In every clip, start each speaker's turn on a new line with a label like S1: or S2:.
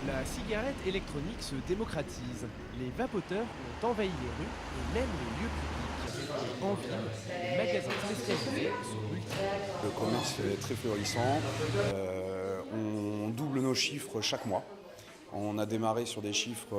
S1: La cigarette électronique se démocratise. Les vapoteurs ont envahi les rues et même les lieux publics. En ville, les magasins spécialisés sont multiples.
S2: Le commerce est très florissant. On double nos chiffres chaque mois. On a démarré sur des chiffres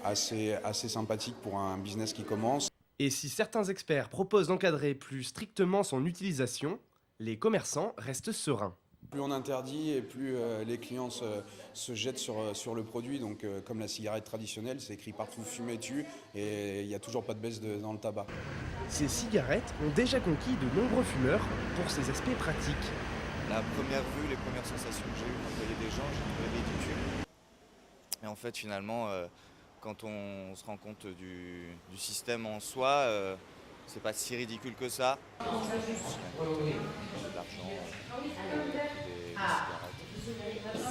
S2: assez sympathiques pour un business qui commence.
S1: Et si certains experts proposent d'encadrer plus strictement son utilisation, les commerçants restent sereins.
S2: Plus on interdit et plus les clients se jettent sur le produit. Donc comme la cigarette traditionnelle, c'est écrit partout fumer tue et il n'y a toujours pas de baisse dans le tabac.
S1: Ces cigarettes ont déjà conquis de nombreux fumeurs pour ses aspects pratiques.
S3: La première vue, les premières sensations que j'ai eues quand je voyais des gens, j'ai dit ridicule. Et en fait, finalement, quand on se rend compte du système en soi, c'est pas si ridicule que ça. De l'argent, des cigarettes.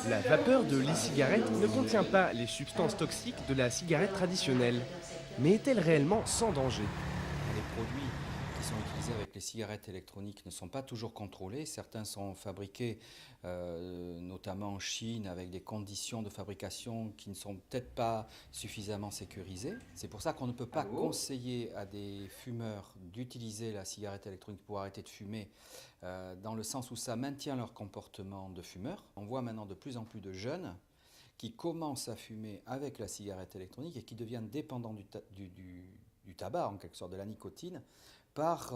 S1: La vapeur de l'e-cigarette ne contient pas les substances toxiques de la cigarette traditionnelle. Mais est-elle réellement sans danger ?
S4: Les produits qui sont utilisés avec les cigarettes électroniques ne sont pas toujours contrôlés. Certains sont fabriqués notamment en Chine avec des conditions de fabrication qui ne sont peut-être pas suffisamment sécurisées. C'est pour ça qu'on ne peut pas conseiller à des fumeurs d'utiliser la cigarette électronique pour arrêter de fumer dans le sens où ça maintient leur comportement de fumeur. On voit maintenant de plus en plus de jeunes qui commencent à fumer avec la cigarette électronique et qui deviennent dépendants du tabac, en quelque sorte, de la nicotine, par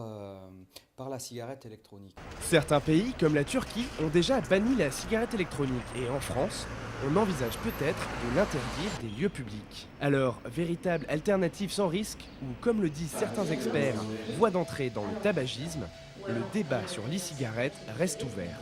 S4: la cigarette électronique.
S1: Certains pays, comme la Turquie, ont déjà banni la cigarette électronique. Et en France, on envisage peut-être de l'interdire des lieux publics. Alors, véritable alternative sans risque, ou comme le disent certains experts, voie d'entrée dans le tabagisme, le débat sur l'e-cigarette reste ouvert.